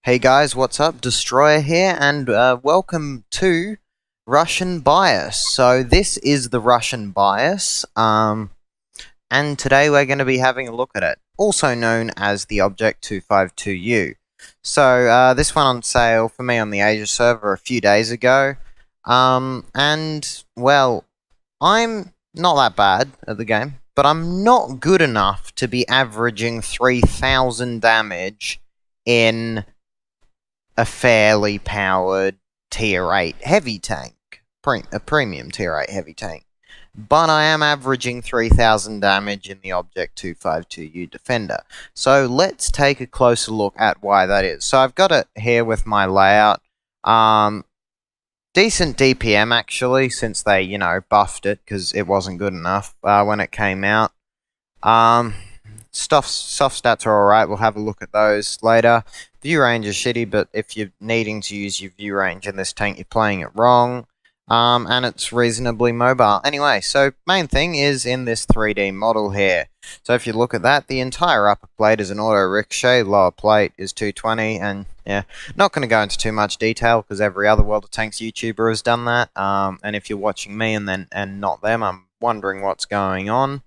Hey guys, what's up? Destroyer here, and welcome to Russian Bias. So this is the Russian Bias, and today we're going to be having a look at it, also known as the Object 252U. So this went on sale for me on the Asia server a few days ago, and well, I'm not that bad at the game, but I'm not good enough to be averaging 3,000 damage in a fairly powered tier 8 heavy tank, a premium tier 8 heavy tank. But I am averaging 3,000 damage in the Object 252U Defender. So let's take a closer look at why that is. So I've got it here with my layout. Decent DPM actually, since they, buffed it because it wasn't good enough when it came out. Soft stats are alright, we'll have a look at those later. View range is shitty, but if you're needing to use your view range in this tank, you're playing it wrong. And it's reasonably mobile. Anyway, so main thing is in this 3D model here. So if you look at that, the entire upper plate is an auto ricochet, lower plate is 220, and yeah, not going to go into too much detail because every other World of Tanks YouTuber has done that. And if you're watching me and not them, I'm wondering what's going on.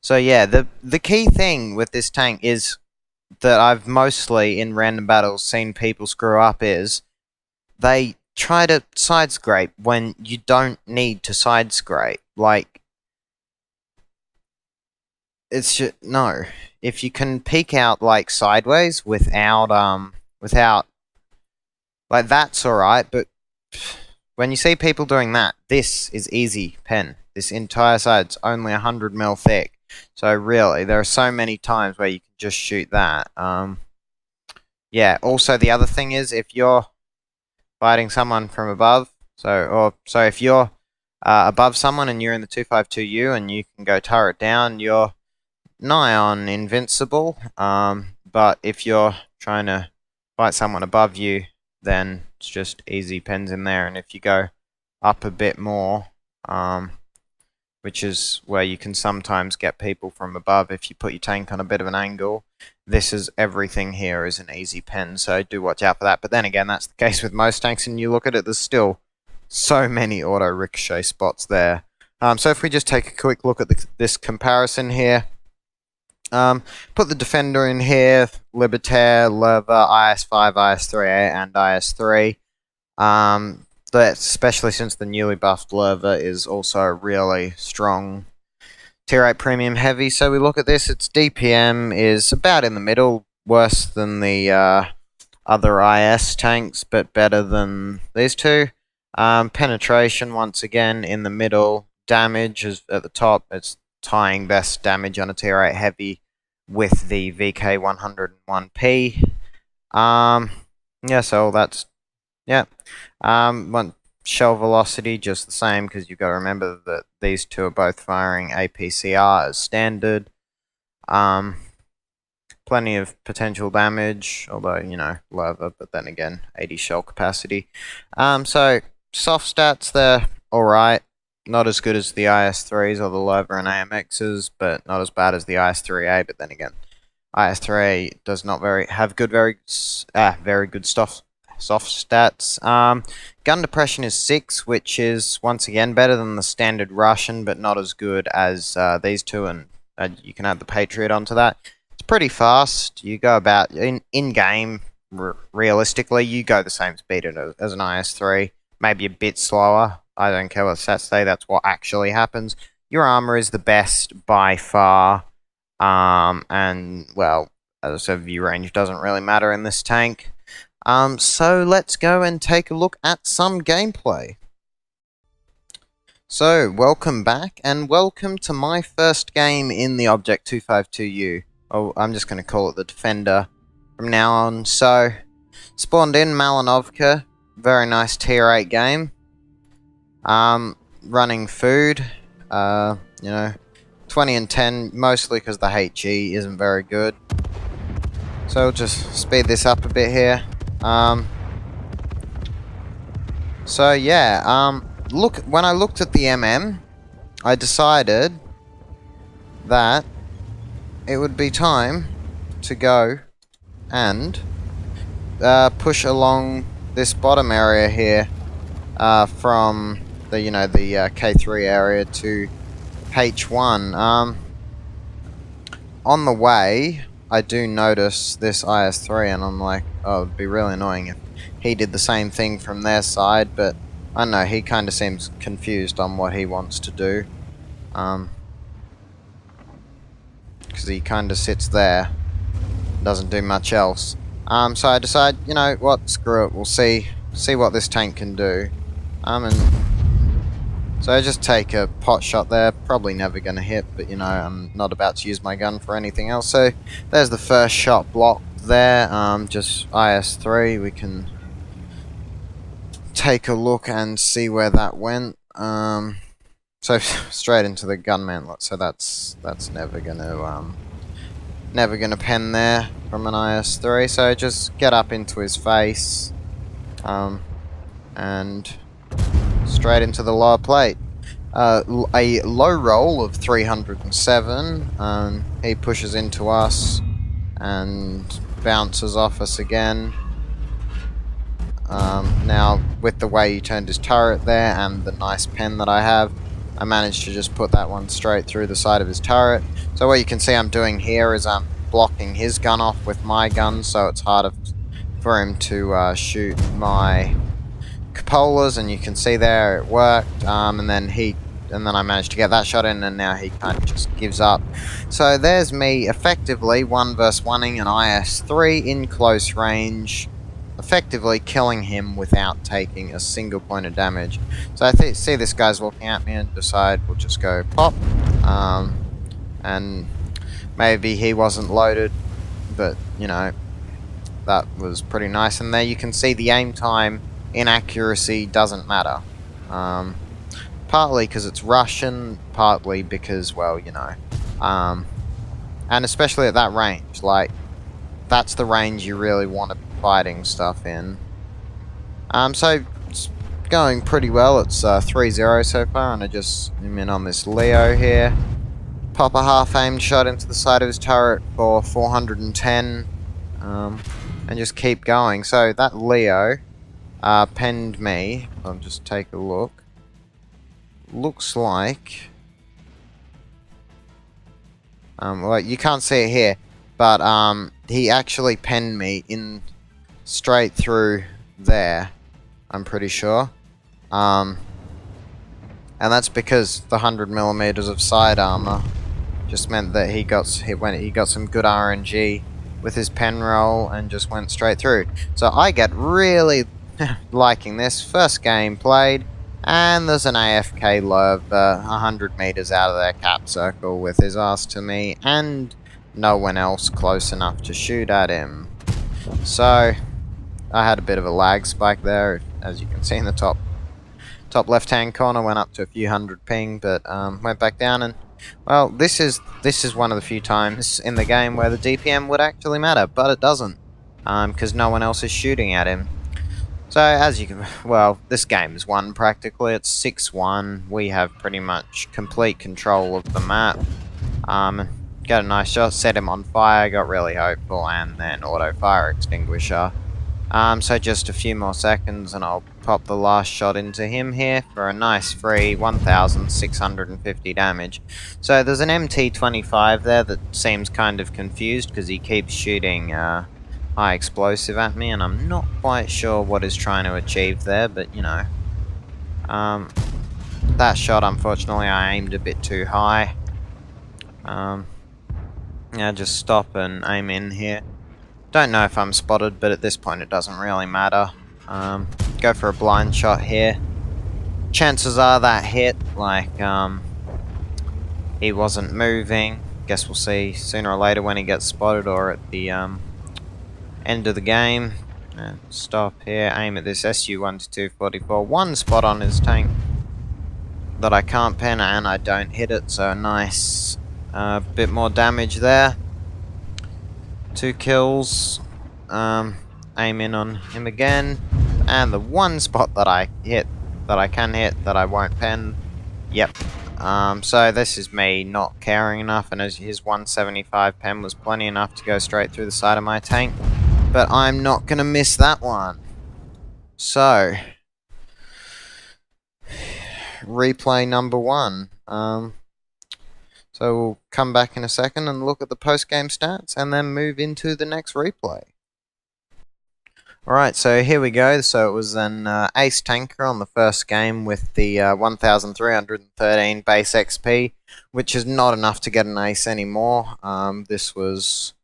So yeah, the key thing with this tank is that I've mostly in random battles seen people screw up is they try to side scrape when you don't need to side scrape. Like, it's just, no. If you can peek out like sideways without like, that's alright, but when you see people doing that, this is easy pen. This entire side's only 100mm thick. So really, there are so many times where you can just shoot that. Yeah, also the other thing is if you're fighting someone from above, so if you're above someone and you're in the 252U and you can go turret down, you're nigh on invincible. But if you're trying to fight someone above you, then it's just easy pens in there. And if you go up a bit more, which is where you can sometimes get people from above if you put your tank on a bit of an angle. Everything here is an easy pen, so do watch out for that. But then again, that's the case with most tanks, and you look at it, there's still so many auto ricochet spots there. So if we just take a quick look at this comparison here, put the Defender in here, Libertaire, Lerva, IS-5, IS-3A, and IS-3. Especially since the newly buffed Lerva is also a really strong tier 8 premium heavy. So we look at this, its DPM is about in the middle, worse than the other IS tanks, but better than these two. Penetration, once again, in the middle. Damage is at the top. It's tying best damage on a tier 8 heavy with the VK101P. Yeah, so that's, yeah. One shell velocity, just the same, because you've got to remember that these two are both firing APCR as standard. Plenty of potential damage, although, lower, but then again, 80 shell capacity. So, soft stats, they're alright. Not as good as the IS-3s or the Lerva and AMXs, but not as bad as the IS-3A, but then again, IS-3A does not very good stuff. Soft stats. Gun depression is 6, which is once again better than the standard Russian, but not as good as these two, and you can add the Patriot onto that. It's pretty fast. You go about in game. Realistically, you go the same speed as an IS-3, maybe a bit slower. I don't care what stats say. That's what actually happens. Your armor is the best by far, and well, as I said, view range doesn't really matter in this tank. So let's go and take a look at some gameplay. So, welcome back, and welcome to my first game in the Object 252U. Oh, I'm just going to call it the Defender from now on. So, spawned in Malinovka, very nice tier 8 game. Running food, 20 and 10, mostly because the HE isn't very good. So, we'll just speed this up a bit here. So yeah, look, when I looked at the MM, I decided that it would be time to go and push along this bottom area here from the K3 area to H1. On the way, I do notice this IS-3, and I'm like, oh, it'd be really annoying if he did the same thing from their side, but I don't know, he kind of seems confused on what he wants to do. Because he kind of sits there, doesn't do much else. So I decide, you know what, screw it, we'll see what this tank can do. And so I just take a pot shot there, probably never going to hit, but you know, I'm not about to use my gun for anything else. So there's the first shot blocked there, just IS-3, we can take a look and see where that went. So straight into the gunman, so that's never gonna pen there from an IS-3. So just get up into his face, and straight into the lower plate. A low roll of 307. He pushes into us and bounces off us again. Now, with the way he turned his turret there and the nice pen that I have, I managed to just put that one straight through the side of his turret. So what you can see I'm doing here is I'm blocking his gun off with my gun, so it's harder for him to shoot my cupolas, and you can see there it worked. And then I managed to get that shot in, and now he kind of just gives up. So there's me effectively 1 versus 1ing an IS-3 in close range, effectively killing him without taking a single point of damage. So I see this guy's looking at me and decide we'll just go pop. And maybe he wasn't loaded, but you know, that was pretty nice. And there you can see the aim time inaccuracy doesn't matter. Partly because it's Russian, partly because, well, you know, and especially at that range, like, that's the range you really want to be fighting stuff in. So it's going pretty well. It's 3-0 so far, and I just am in on this Leo here. Pop a half-aimed shot into the side of his turret for 410, and just keep going. So that Leo penned me. I'll just take a look. Looks like... well, you can't see it here, but he actually penned me in straight through there, I'm pretty sure. And that's because the 100mm of side armor just meant that he got some good RNG with his pen roll and just went straight through. So I get really liking this. First game played, and there's an AFK Lurv 100 meters out of their cap circle with his ass to me, and no one else close enough to shoot at him. So I had a bit of a lag spike there, as you can see in the top left hand corner. Went up to a few hundred ping, but went back down. And well, this is one of the few times in the game where the DPM would actually matter, but it doesn't, because no one else is shooting at him. So as you can, well, this game is won practically. It's 6-1. We have pretty much complete control of the map. Got a nice shot, set him on fire, got really hopeful, and then auto fire extinguisher. So just a few more seconds and I'll pop the last shot into him here for a nice free 1,650 damage. So there's an MT-25 there that seems kind of confused because he keeps shooting high explosive at me, and I'm not quite sure what he's trying to achieve there, but you know. That shot, unfortunately, I aimed a bit too high. Yeah, just stop and aim in here. Don't know if I'm spotted, but at this point it doesn't really matter. Go for a blind shot here. Chances are that hit, like, he wasn't moving. Guess we'll see sooner or later when he gets spotted or at the end of the game. And stop here, aim at this SU-122-44. One spot on his tank that I can't pen, and I don't hit it, so nice. Bit more damage there. 2 kills. Aim in on him again, and the one spot that I can hit that I won't pen. Yep. So this is me not caring enough, and as his 175 pen was plenty enough to go straight through the side of my tank. but I'm not going to miss that one. So, replay number 1. So we'll come back in a second and look at the post-game stats and then move into the next replay. Alright, so here we go. So it was an ace tanker on the first game with the 1313 base XP, which is not enough to get an ace anymore. This was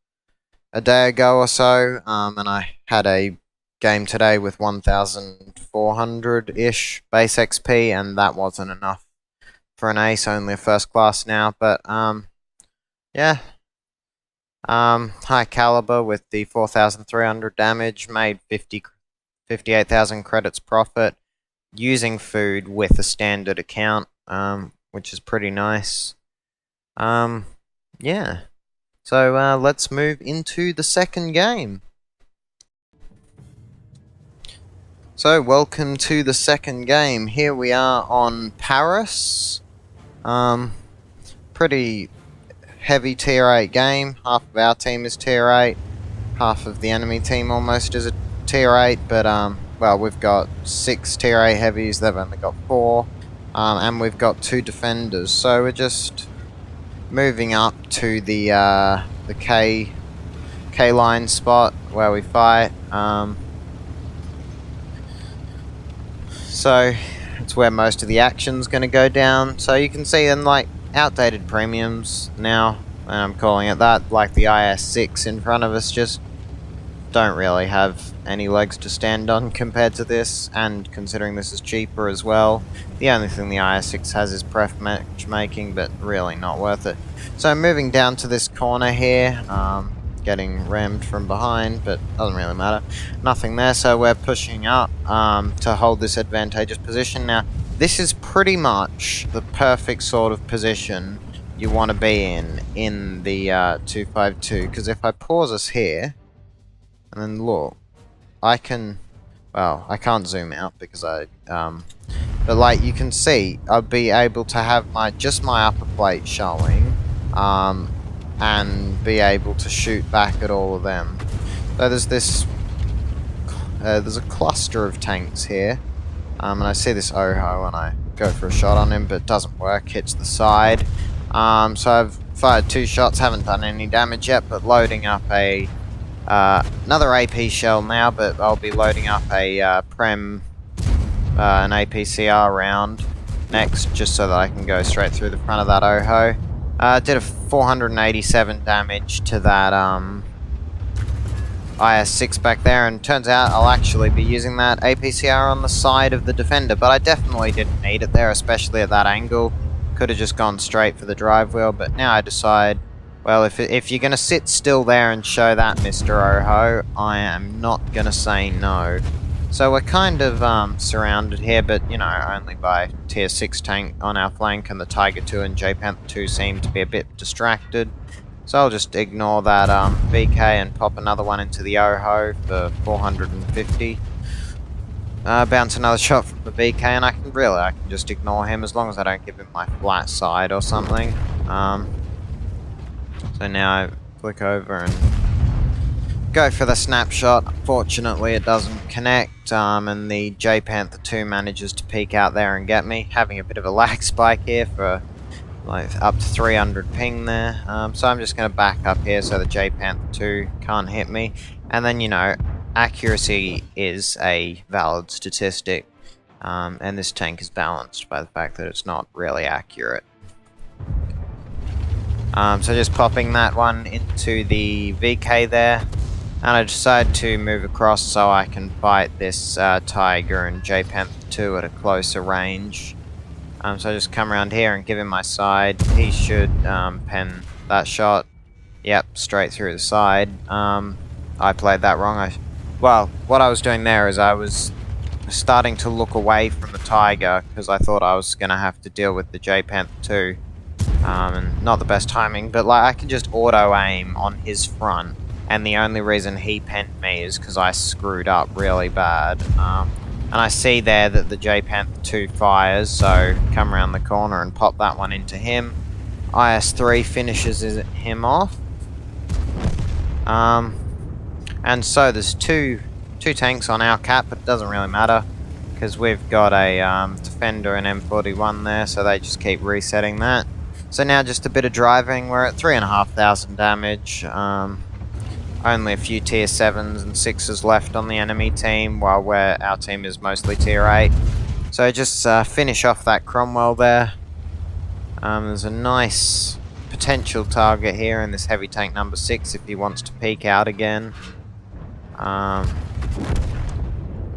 a day ago or so, and I had a game today with 1400-ish base XP, and that wasn't enough for an ace, only a first class now, but yeah. High caliber with the 4,300 damage, made 58,000 credits profit, using food with a standard account, which is pretty nice. Yeah. So let's move into the second game. So welcome to the second game. Here we are on Paris. Pretty heavy tier 8 game. Half of our team is tier 8. Half of the enemy team almost is a tier 8. But, well, we've got 6 tier 8 heavies. They've only got 4. And we've got 2 defenders. So we're just moving up to the K-line spot where we fight. So it's where most of the action's going to go down. So you can see in like outdated premiums now, and I'm calling it that, like the IS-6 in front of us just don't really have any legs to stand on compared to this, and considering this is cheaper as well. The only thing the IS-6 has is pref matchmaking, but really not worth it. So moving down to this corner here, getting rammed from behind, but doesn't really matter. Nothing there, so we're pushing up to hold this advantageous position. Now, this is pretty much the perfect sort of position you want to be in the 252, because if I pause us here, and then look, I can, well, I can't zoom out because but like you can see, I'll be able to have just my upper plate showing, and be able to shoot back at all of them. So there's this, there's a cluster of tanks here, and I see this Oho and I go for a shot on him, but it doesn't work, hits the side. So I've fired 2 shots, haven't done any damage yet, but loading up a another AP shell now, but I'll be loading up a an APCR round next, just so that I can go straight through the front of that Oho. Did a 487 damage to that IS-6 back there, and turns out I'll actually be using that APCR on the side of the defender, but I definitely didn't need it there, especially at that angle. Could have just gone straight for the drive wheel, but now I decide, well, if you're going to sit still there and show that, Mr. Oho, I am not going to say no. So we're kind of surrounded here, but, you know, only by tier 6 tank on our flank, and the Tiger 2 and J-Panther 2 seem to be a bit distracted. So I'll just ignore that VK and pop another one into the Oho for 450. Bounce another shot from the VK, and I can just ignore him as long as I don't give him my flat side or something. So now I flick over and go for the snapshot. Unfortunately, it doesn't connect, and the J-Panther 2 manages to peek out there and get me, having a bit of a lag spike here for like up to 300 ping there. So I'm just going to back up here so the J-Panther 2 can't hit me. And then, you know, accuracy is a valid statistic, and this tank is balanced by the fact that it's not really accurate. So just popping that one into the VK there, and I decide to move across so I can fight this Tiger and J-Panther 2 at a closer range. So I just come around here and give him my side. He should pen that shot. Yep, straight through the side. I played that wrong. Well, what I was doing there is I was starting to look away from the Tiger because I thought I was going to have to deal with the J-Panther 2. And not the best timing, but like I can just auto-aim on his front, and the only reason he penned me is because I screwed up really bad. And I see there that the J-Panther 2 fires, so come around the corner and pop that one into him. IS-3 finishes him off. And so there's two tanks on our cap, but it doesn't really matter because we've got a Defender and M41 there, so they just keep resetting that. So now just a bit of driving. We're at 3,500 damage. Only a few tier 7s and 6s left on the enemy team, while our team is mostly tier 8. So just finish off that Cromwell there. There's a nice potential target here in this heavy tank number 6 if he wants to peek out again.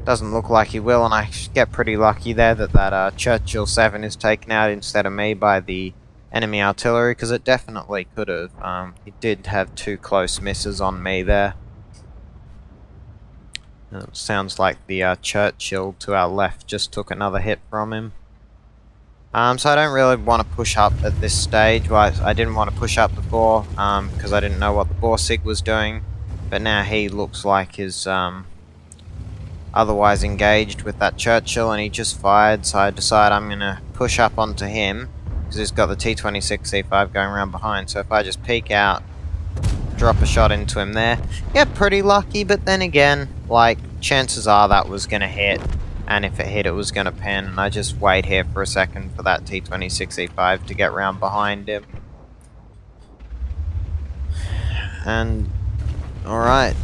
Doesn't look like he will, and I get pretty lucky there that Churchill 7 is taken out instead of me by the enemy artillery, because it definitely could have. He did have 2 close misses on me there. It sounds like the Churchill to our left just took another hit from him. So I don't really want to push up at this stage. Well, I didn't want to push up before because I didn't know what the Borsig was doing, but now he looks like he's otherwise engaged with that Churchill, and he just fired, so I decide I'm going to push up onto him because he's got the T-26C5 going around behind. So if I just peek out, drop a shot into him there, get pretty lucky, but then again, like, chances are that was going to hit, and if it hit, it was going to pin, and I just wait here for a second for that T-26C5 to get round behind him. And alright,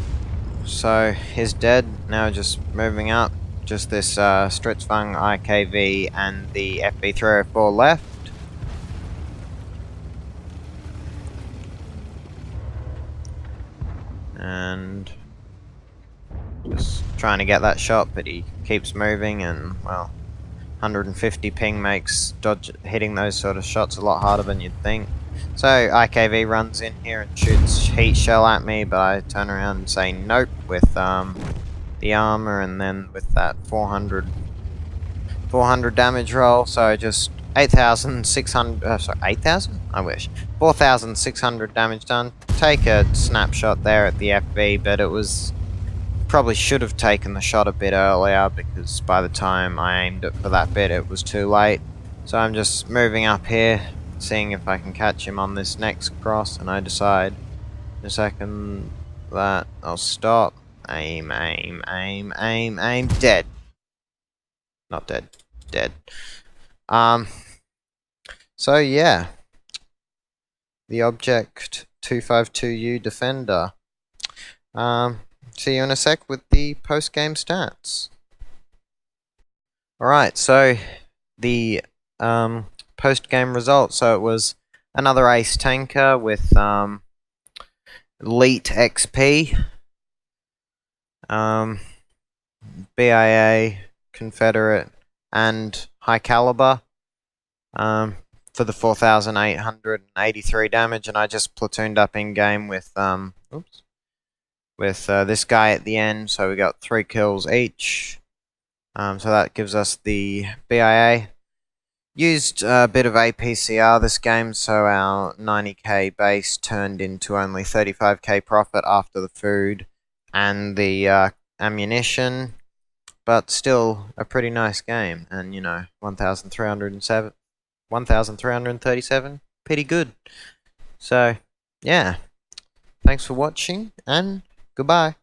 so he's dead. Now just moving up, just this Stritzfang IKV and the FB304 left. And just trying to get that shot, but he keeps moving, and well, 150 ping makes hitting those sort of shots a lot harder than you'd think. So IKV runs in here and shoots heat shell at me, but I turn around and say nope with the armor, and then with that 400 damage roll. So just 8,600. Sorry, 8,000? I wish. 4,600 damage done. Take a snapshot there at the FB, but it was probably should have taken the shot a bit earlier, because by the time I aimed it for that bit, it was too late. So I'm just moving up here, seeing if I can catch him on this next cross, and I decide in a second that I'll stop. Aim, aim, aim, aim, aim. Dead. Not dead. Dead. So yeah. The Object 252U Defender. See you in a sec with the post-game stats. Alright, so the post-game results. So it was another ace tanker with elite XP, BIA, Confederate, and high caliber for the 4,883 damage, and I just platooned up in game with this guy at the end, so we got 3 kills each. So that gives us the BIA. Used a bit of APCR this game, so our 90k base turned into only 35k profit after the food and the ammunition, but still a pretty nice game, and you know, 1,337, pretty good. So yeah, thanks for watching, and goodbye.